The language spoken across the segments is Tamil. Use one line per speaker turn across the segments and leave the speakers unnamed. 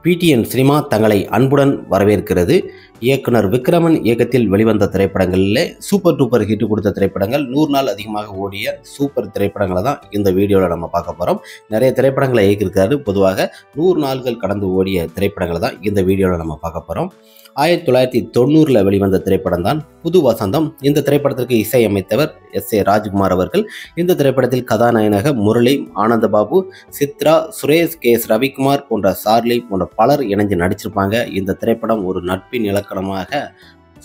பிடிஎன் சினிமா தங்களை அன்புடன் வரவேற்கிறது. இயக்குனர் விக்ரமன் இயக்கத்தில் வெளிவந்த திரைப்படங்களிலே சூப்பர் டூப்பர் ஹிட் கொடுத்த திரைப்படங்கள் 100 நாள் அதிகமாக ஓடிய சூப்பர் திரைப்படங்களை தான் இந்த வீடியோவில் நம்ம பார்க்க போகிறோம். நிறைய திரைப்படங்களை இயக்கியிருக்காரு. பொதுவாக 100 நாள்கள் கடந்து ஓடிய திரைப்படங்களை தான் இந்த வீடியோவில் நம்ம பார்க்க போகிறோம். 1990 வெளிவந்த திரைப்படம் தான் புது வசந்தம். இந்த திரைப்படத்திற்கு இசையமைத்தவர் எஸ்.ஏ. ராஜ்குமார் அவர்கள். இந்த திரைப்படத்தில் கதாநாயகனாக முரளி, ஆனந்தபாபு, சித்ரா, சுரேஷ், கே.எஸ். ரவிக்குமார் போன்ற சார்லி போன்ற பலர் இணைஞ்சு நடிச்சிருப்பாங்க. இந்த திரைப்படம் ஒரு நட்பின் இலக்கணமாக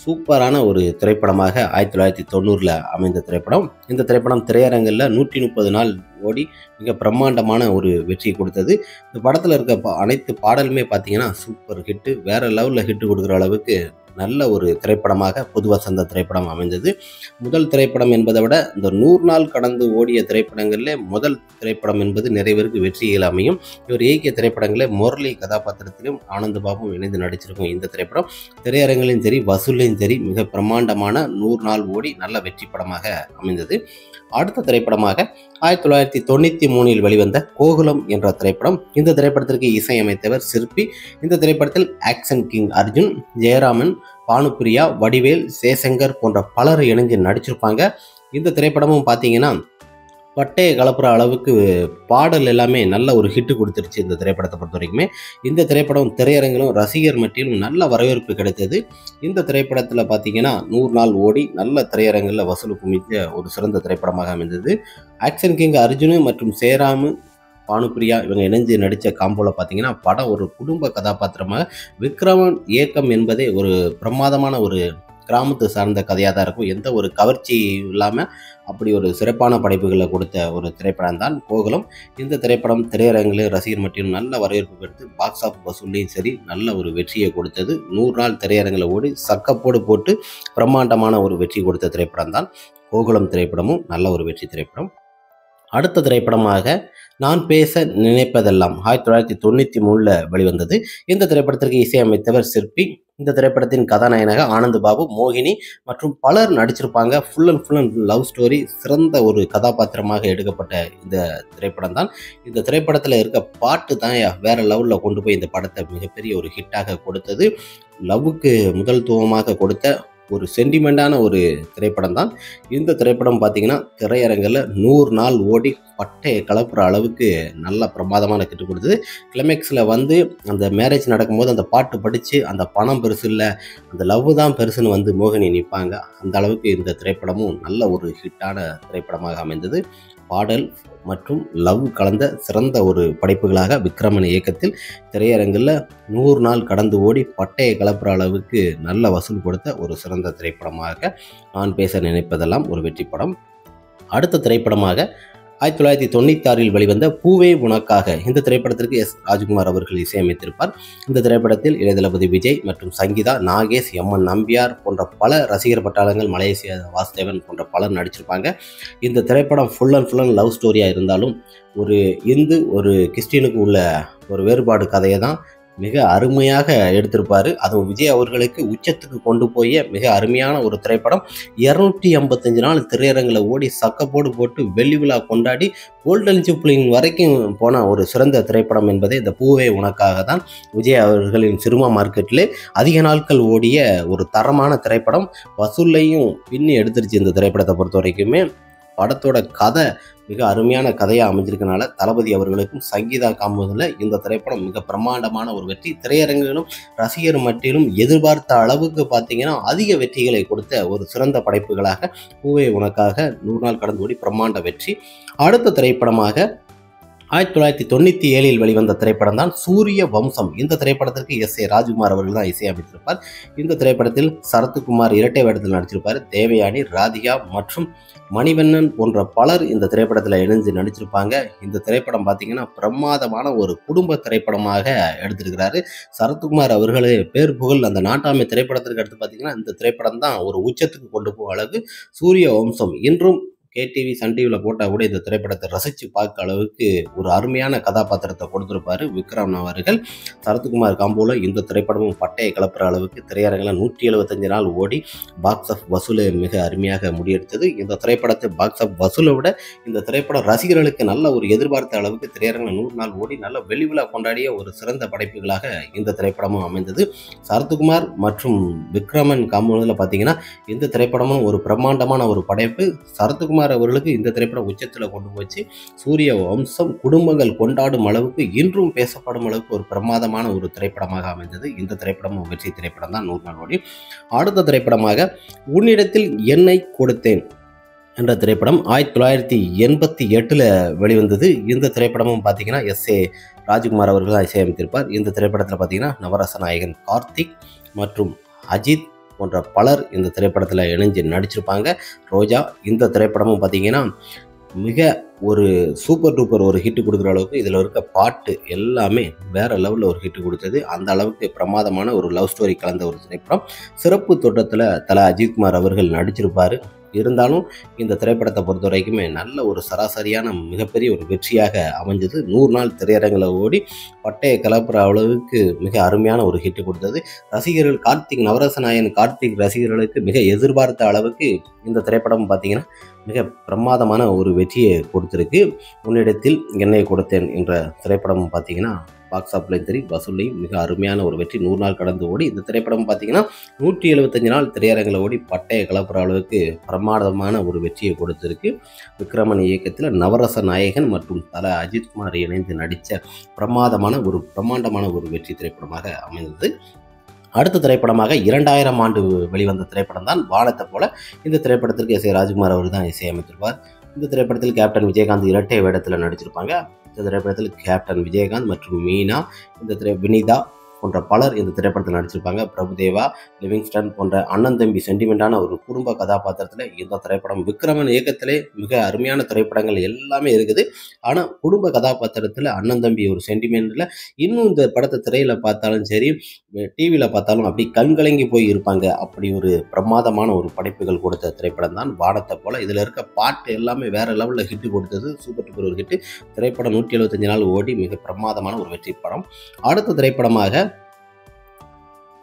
சூப்பரான ஒரு திரைப்படமாக 1990 அமைந்த திரைப்படம். இந்த திரைப்படம் திரையரங்கில் 130 நாள் ஓடி மிக பிரம்மாண்டமான ஒரு வெற்றி கொடுத்தது. இந்த படத்தில் இருக்க அனைத்து பாடலுமே பார்த்தீங்கன்னா சூப்பர் ஹிட்டு, வேற லெவலில் ஹிட்டு கொடுக்குற அளவுக்கு நல்ல ஒரு திரைப்படமாக புது வசந்த திரைப்படம் அமைந்தது. முதல் திரைப்படம் என்பதை விட இந்த 100 நாள் கடந்து ஓடிய திரைப்படங்களிலே முதல் திரைப்படம் என்பது நிறைய பேருக்கு வெற்றிகள் அமையும். இவர் இயக்கிய திரைப்படங்களே முரளி கதாபாத்திரத்திலும் ஆனந்தபாபும் இணைந்து நடிச்சிருக்கும். இந்த திரைப்படம் திரையரங்கிலும் சரி வசூலையும் சரி மிக பிரம்மாண்டமான 100 நாள் ஓடி நல்ல வெற்றி படமாக அமைந்தது. அடுத்த திரைப்படமாக 1993 வெளிவந்த கோகுலம் என்ற திரைப்படம். இந்த திரைப்படத்திற்கு இசையமைத்தவர் சிற்பி. இந்த திரைப்படத்தில் ஆக்ஷன் கிங் அர்ஜுன், ஜெயராமன், பானுப்பிரியா, வடிவேல், சேசங்கர் போன்ற பலர் இணைஞ்சு நடிச்சிருப்பாங்க. இந்த திரைப்படமும் பார்த்தீங்கன்னா பட்டையை கலப்புற அளவுக்கு பாடல் எல்லாமே நல்ல ஒரு ஹிட்டு கொடுத்துருச்சு. இந்த திரைப்படத்தை பொறுத்த வரைக்குமே இந்த திரைப்படம் திரையரங்கிலும் ரசிகர் மத்தியிலும் நல்ல வரவேற்பு கிடைத்தது. இந்த திரைப்படத்தில் பார்த்தீங்கன்னா 100 நாள் ஓடி நல்ல திரையரங்கில் வசூல் குமித்த ஒரு சிறந்த திரைப்படமாக அமைந்தது. ஆக்ஷன் கிங் அர்ஜுனு மற்றும் சேராமு, பானுப்பிரியா இவங்க இணைஞ்சு நடித்த காம்போவில் பார்த்தீங்கன்னா படம் ஒரு குடும்ப கதாபாத்திரமாக விக்ரமன் இயக்கம் என்பதே ஒரு பிரமாதமான ஒரு கிராமத்து சார்ந்த கதையாக தான் இருக்கும். எந்த ஒரு கவர்ச்சி இல்லாமல் அப்படி ஒரு சிறப்பான படைப்புகளை கொடுத்த ஒரு திரைப்படம் தான் கோகுலம். இந்த திரைப்படம் திரையரங்கிலும் ரசிகர் மத்தியிலும் நல்ல வரவேற்பு பெற்று பாக்ஸ் ஆஃப் வசூல்லையும் சரி நல்ல ஒரு வெற்றியை கொடுத்தது. 100 நாள் திரையரங்கில் ஓடி சக்கப்போடு போட்டு பிரம்மாண்டமான ஒரு வெற்றி கொடுத்த திரைப்படம் தான் கோகுலம் திரைப்படமும் நல்ல ஒரு வெற்றி திரைப்படம். அடுத்த திரைப்படமாக நான் பேச நினைப்பதெல்லாம் 1993 வெளிவந்தது. இந்த திரைப்படத்திற்கு இசையமைத்தவர் சிற்பி. இந்த திரைப்படத்தின் கதாநாயகனாக ஆனந்தபாபு, மோகினி மற்றும் பலர் நடிச்சிருப்பாங்க. ஃபுல் அண்ட் லவ் ஸ்டோரி, சிறந்த ஒரு கதாபாத்திரமாக எடுக்கப்பட்ட இந்த திரைப்படம் தான். இந்த திரைப்படத்தில் இருக்க பாட்டு தான் வேற லெவலில் கொண்டு போய் இந்த படத்தை மிகப்பெரிய ஒரு ஹிட்டாக கொடுத்தது. லவ்வுக்கு முதல்த்துவமாக கொடுத்த ஒரு சென்டிமெண்டான ஒரு திரைப்படம் தான் இந்த திரைப்படம். பார்த்தீங்கன்னா திரையரங்கில் 100 நாள் ஓடி பட்டையை கலப்புற அளவுக்கு நல்ல பிரமாதமான கிட்டு கொடுத்தது. கிளைமேக்ஸில் வந்து அந்த மேரேஜ் நடக்கும்போது அந்த பாட்டு படித்து அந்த பணம் பெருசு இல்லை, அந்த லவ் தான் பெருசுன்னு வந்து மோகினி நிற்பாங்க. அந்த அளவுக்கு இந்த திரைப்படமும் நல்ல ஒரு ஹிட்டான திரைப்படமாக அமைந்தது. பாடல் மற்றும் லவ் கலந்த சிறந்த ஒரு படைப்புகளாக விக்ரமன் இயக்கத்தில் திரையரங்கில் 100 நாள் கடந்து ஓடி பட்டையை கலப்புற அளவுக்கு நல்ல வசூல் கொடுத்த ஒரு சிறந்த திரைப்படமாக நான் பேச நினைப்பதெல்லாம் ஒரு வெற்றி படம். அடுத்த திரைப்படமாக 1996 வெளிவந்த பூவே உனக்காக. இந்த திரைப்படத்திற்கு எஸ். ராஜ்குமார் அவர்கள் இசையமைத்திருப்பார். இந்த திரைப்படத்தில் இளையதளபதி விஜய் மற்றும் சங்கீதா, நாகேஷ், எம்.என். நம்பியார் போன்ற பல ரசிகர் பட்டாளங்கள், மலேசியா வாசுதேவன் போன்ற பலர் நடிச்சிருப்பாங்க. இந்த திரைப்படம் ஃபுல் அண்ட் லவ் ஸ்டோரியாக இருந்தாலும் ஒரு இந்து ஒரு கிறிஸ்டினுக்கு உள்ள ஒரு வேறுபாடு கதையை தான் மிக அருமையாக எடுத்திருப்பார். அதுவும் விஜய் அவர்களுக்கு உச்சத்துக்கு கொண்டு போய் மிக அருமையான ஒரு திரைப்படம். 285 நாள் திரையரங்கில் ஓடி சக்கப்போடு போட்டு வெள்ளி விழா கொண்டாடி கோல்டன் ஜூப்ளிங் வரைக்கும் போன ஒரு சிறந்த திரைப்படம் என்பதே இந்த பூவே உனக்காக தான். விஜய் அவர்களின் சினிமா மார்க்கெட்டிலே அதிக நாட்கள் ஓடிய ஒரு தரமான திரைப்படம். வசூல்லையும் பின்னி எடுத்துருச்சு. இந்த திரைப்படத்தை பொறுத்த வரைக்குமே படத்தோட கதை மிக அருமையான கதையாக அமைஞ்சிருக்கனால தளபதி அவர்களுக்கும் சங்கீதா காம்போதில் இந்த திரைப்படம் மிக பிரம்மாண்டமான ஒரு வெற்றி. திரையரங்குகளும் ரசிகர் மட்டிலும் எதிர்பார்த்த அளவுக்கு பார்த்தீங்கன்னா அதிக வெற்றிகளை கொடுத்த ஒரு சிறந்த படைப்புகளாக பூவே உனக்காக 100 நாள் கடந்து ஓடி பிரம்மாண்ட வெற்றி. அடுத்த திரைப்படமாக 1997 வெளிவந்த திரைப்படம் தான் சூரிய வம்சம். இந்த திரைப்படத்திற்கு எஸ்.ஏ. ராஜ்குமார் அவர்கள் தான் இசையமைத்திருப்பார். இந்த திரைப்படத்தில் சரத்குமார் இரட்டை வேடத்தில் நடிச்சிருப்பார். தேவயானி, ராதிகா மற்றும் மணிவண்ணன் போன்ற பலர் இந்த திரைப்படத்தில் இணைஞ்சு நடிச்சிருப்பாங்க. இந்த திரைப்படம் பார்த்தீங்கன்னா பிரமாதமான ஒரு குடும்ப திரைப்படமாக எடுத்திருக்கிறாரு. சரத்குமார் அவர்களே பேர் புகழ் அந்த நாட்டாமை திரைப்படத்திற்கு அடுத்து பார்த்தீங்கன்னா இந்த திரைப்படம் தான் ஒரு உச்சத்துக்கு கொண்டு போகும் அளவு சூரிய வம்சம் இன்றும் கேடிவி சன் டிவியில் போட்டால் கூட இந்த திரைப்படத்தை ரசித்து பார்க்க அளவுக்கு ஒரு அருமையான கதாபாத்திரத்தை கொடுத்துருப்பாரு விக்ரம் அவர்கள். சரத்குமார் காம்போவில் இந்த திரைப்படமும் பட்டையை கிளப்புற அளவுக்கு திரையரங்கில் 175 நாள் ஓடி பாக்ஸ் ஆஃப் வசூலை மிக அருமையாக முடியெடுத்தது. இந்த திரைப்படத்தை பாக்ஸ் ஆஃப் வசூலை விட இந்த திரைப்படம் ரசிகர்களுக்கு நல்ல ஒரு எதிர்பார்த்த அளவுக்கு திரையரங்கில் 100 நாள் ஓடி நல்ல வெளிவிழா கொண்டாடிய ஒரு சிறந்த படைப்புகளாக இந்த திரைப்படமும் அமைந்தது. சரத்குமார் மற்றும் விக்ரமன் காம்போவில் பார்த்தீங்கன்னா இந்த திரைப்படமும் ஒரு பிரம்மாண்டமான ஒரு படைப்பு. சரத்குமார் அவர்களுக்கு இந்த திரைப்படம் உச்சத்தில் கொண்டு போச்சு. சூரிய வம்சம் குடும்பங்கள் கொண்டாடும் அளவுக்கு இன்றும் பேசப்படும் அளவுக்கு ஒரு பிரமாதமான ஒரு திரைப்படமாக அமைந்தது. இந்த திரைப்படமும் வெற்றி திரைப்படம் தான் 100 நாள் ஓடி. அடுத்த திரைப்படமாக உன்னிடத்தில் என்னை கொடுத்தேன் என்ற திரைப்படம் 1988 வெளிவந்தது. இந்த திரைப்படமும் பார்த்தீங்கன்னா எஸ்.ஏ. ராஜ்குமார் அவர்கள் தான் இசையமைத்திருப்பார். இந்த திரைப்படத்தில் பார்த்தீங்கன்னா நவரச நாயகன் கார்த்திக் மற்றும் அஜித் போன்ற பலர் இந்த திரைப்படத்தில் இணைஞ்சு நடிச்சிருப்பாங்க. ரோஜா இந்த திரைப்படமும் பார்த்தீங்கன்னா மிக ஒரு சூப்பர் டூப்பர் ஒரு ஹிட்டு கொடுக்குற அளவுக்கு இதில் இருக்க பாட்டு எல்லாமே வேறு லெவலில் ஒரு ஹிட்டு கொடுத்தது. அந்த அளவுக்கு பிரமாதமான ஒரு லவ் ஸ்டோரி கலந்த ஒரு திரைப்படம். சிறப்பு தோட்டத்தில் தல அஜித்குமார் அவர்கள் நடிச்சிருப்பார். இருந்தாலும் இந்த திரைப்படத்தை பொறுத்த வரைக்குமே நல்ல ஒரு சராசரியான மிகப்பெரிய ஒரு வெற்றியாக அமைஞ்சது. 100 நாள் திரையரங்கில் ஓடி பட்டையை கலப்புற அளவுக்கு மிக அருமையான ஒரு ஹிட்டு கொடுத்தது. ரசிகர்கள் கார்த்திக் நவரச நாயகன் கார்த்திக் ரசிகர்களுக்கு மிக எதிர்பார்த்த அளவுக்கு இந்த திரைப்படம் பார்த்தீங்கன்னா மிக பிரமாதமான ஒரு வெற்றியை கொடுத்துருக்கு. உன்னிடத்தில் என்னை கொடுத்தேன் என்ற திரைப்படம் பார்த்தீங்கன்னா பாக்ஸ் ஆஃப்லையும் சரி வசூலையும் மிக அருமையான ஒரு வெற்றி 100 நாள் கடந்து ஓடி இந்த திரைப்படம் பார்த்தீங்கன்னா 175 நாள் திரையரங்கில் ஓடி பட்டையை கிளப்புற அளவுக்கு பிரமாதமான ஒரு வெற்றியை கொடுத்துருக்கு. விக்ரமன் இயக்கத்தில் நவரச நாயகன் மற்றும் தல அஜித்குமார் இணைந்து நடித்த பிரமாண்டமான ஒரு வெற்றி திரைப்படமாக அமைந்தது. அடுத்த திரைப்படமாக 2000 ஆண்டு வெளிவந்த திரைப்படம் தான் வானத்தை போல. இந்த திரைப்படத்திற்கு எஸ்.ஏ. ராஜ்குமார் அவர் தான் இசையமைத்திருப்பார். இந்த திரைப்படத்தில் கேப்டன் விஜயகாந்த் இரட்டை வேடத்தில் நடிச்சிருப்பாங்க. இந்த திரைப்படத்தில் கேப்டன் விஜயகாந்த் மற்றும் மீனா வினிதா போன்ற பலர் இந்த திரைப்படத்தில் நடிச்சிருப்பாங்க. பிரபுதேவா லிவிங்ஸ்டன் போன்ற அண்ணன் தம்பி சென்டிமெண்டான ஒரு குடும்ப கதாபாத்திரத்தில் இந்த திரைப்படம் விக்ரமன் இயக்கத்திலே மிக அருமையான திரைப்படங்கள் எல்லாமே இருக்குது. ஆனால் குடும்ப கதாபாத்திரத்தில் அண்ணன் தம்பி ஒரு சென்டிமெண்ட்டில் இன்னும் இந்த படத்தை திரையில் பார்த்தாலும் சரி டிவியில் பார்த்தாலும் அப்படி கண்கலங்கி போய் இருப்பாங்க. அப்படி ஒரு பிரமாதமான ஒரு படைப்புகள் கொடுத்த திரைப்படம் தான் வானத்தை போல. இதில் இருக்க பாட்டு எல்லாமே வேறு லெவலில் ஹிட்டு கொடுத்தது. சூப்பர் டூப்பர் ஒரு ஹிட்டு திரைப்படம். 175 நாள் ஓடி மிக பிரமாதமான ஒரு வெற்றி படம். அடுத்த திரைப்படமாக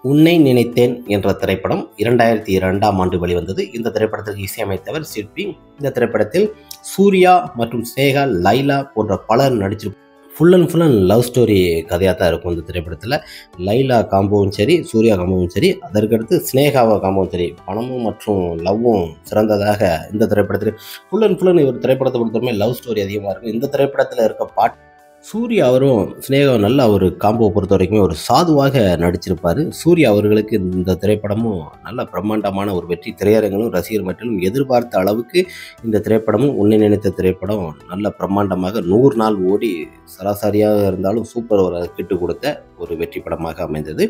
உன்னை நினைத்தேன் என்ற திரைப்படம் 2002 ஆண்டு வெளிவந்தது. இந்த திரைப்படத்திற்கு இசையமைத்தவர் சிற்பி. இந்த திரைப்படத்தில் சூர்யா மற்றும் ஸ்னேகா லைலா போன்ற பலர் நடிச்சிருப்பாங்க. ஃபுல் அண்ட் லவ் ஸ்டோரி கதையாக தான் இருக்கும். இந்த திரைப்படத்தில் லைலா காம்போவும் சரி சூர்யா காம்போவும் சரி அதற்கடுத்து ஸ்னேகாவா காம்போவும் சரி பணமும் மற்றும் லவ்வும் சிறந்ததாக இந்த திரைப்படத்தில் ஃபுல் அண்ட் ஒரு திரைப்படத்தை பொறுத்தவரை லவ் ஸ்டோரி அதிகமாக இருக்கும். இந்த திரைப்படத்தில் இருக்க பாட்டு சூர்யா அவரும் ஸ்னேகாவும் நல்ல ஒரு காம்போ பொறுத்த வரைக்குமே ஒரு சாதுவாக நடிச்சிருப்பார். சூர்யா அவர்களுக்கு இந்த திரைப்படமும் நல்ல பிரம்மாண்டமான ஒரு வெற்றி. திரையரங்களும் ரசிகர் மற்றும் எதிர்பார்த்த அளவுக்கு இந்த திரைப்படமும் உன்னை நினைத்த திரைப்படம் நல்ல பிரம்மாண்டமாக 100 நாள் ஓடி சராசரியாக இருந்தாலும் சூப்பர் ஒரு கிட்டு கொடுத்த ஒரு வெற்றி படமாக அமைந்தது.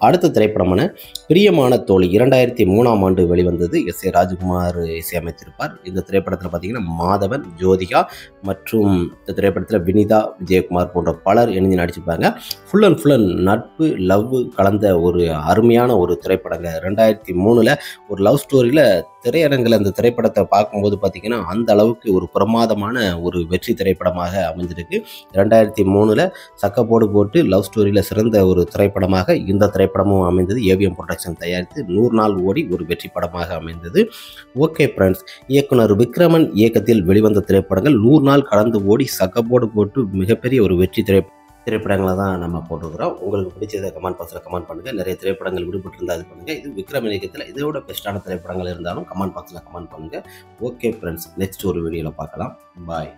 அடுத்த திரைப்படமான பிரியமான தோழி 2003 ஆண்டு வெளிவந்தது. எஸ்.ஏ. ராஜ்குமார் இசையமைத்திருப்பார். இந்த திரைப்படத்தில் பார்த்தீங்கன்னா மாதவன் ஜோதிகா மற்றும் இந்த திரைப்படத்தில் வினிதா விஜயகுமார் போன்ற பலர் இணைந்து நடிச்சிருப்பாங்க. ஃபுல் அண்ட் நட்பு லவ் கலந்த ஒரு அருமையான ஒரு திரைப்படங்க. 2003 ஒரு லவ் ஸ்டோரியில் திரையரங்கில் அந்த திரைப்படத்தை பார்க்கும்போது பார்த்திங்கன்னா அந்த அளவுக்கு ஒரு பிரமாதமான ஒரு வெற்றி திரைப்படமாக அமைஞ்சிருக்கு. 2003 சக்கப்போடு போட்டு லவ் ஸ்டோரியில் சிறந்த ஒரு திரைப்படமாக இந்த திரைப்படமும் அமைந்தது. ஏவிஎம் ப்ரொடக்ஷன் தயாரித்து 100 நாள் ஓடி ஒரு வெற்றி படமாக அமைந்தது. ஓகே ஃப்ரெண்ட்ஸ், இயக்குனர் விக்ரமன் இயக்கத்தில் வெளிவந்த திரைப்படங்கள் 100 நாள் கடந்து ஓடி சக்கப்போடு போட்டு மிகப்பெரிய ஒரு வெற்றி திரைப்படங்களை தான் நம்ம போட்டுக்கிறோம். உங்களுக்கு பிடிச்சதை கமெண்ட் பாக்ஸில் கமெண்ட் பண்ணுங்கள். நிறைய திரைப்படங்கள் விடுபட்டிருந்தால் இது பண்ணுங்கள். இது விக்ரமன் இயக்கத்தில் இதோட பெஸ்ட்டான திரைப்படங்கள் இருந்தாலும் கமெண்ட் பாக்ஸில் கமெண்ட் பண்ணுங்கள். ஓகே ஃப்ரெண்ட்ஸ், நெக்ஸ்ட் ஒரு வீடியோவில் பார்க்கலாம். பாய்.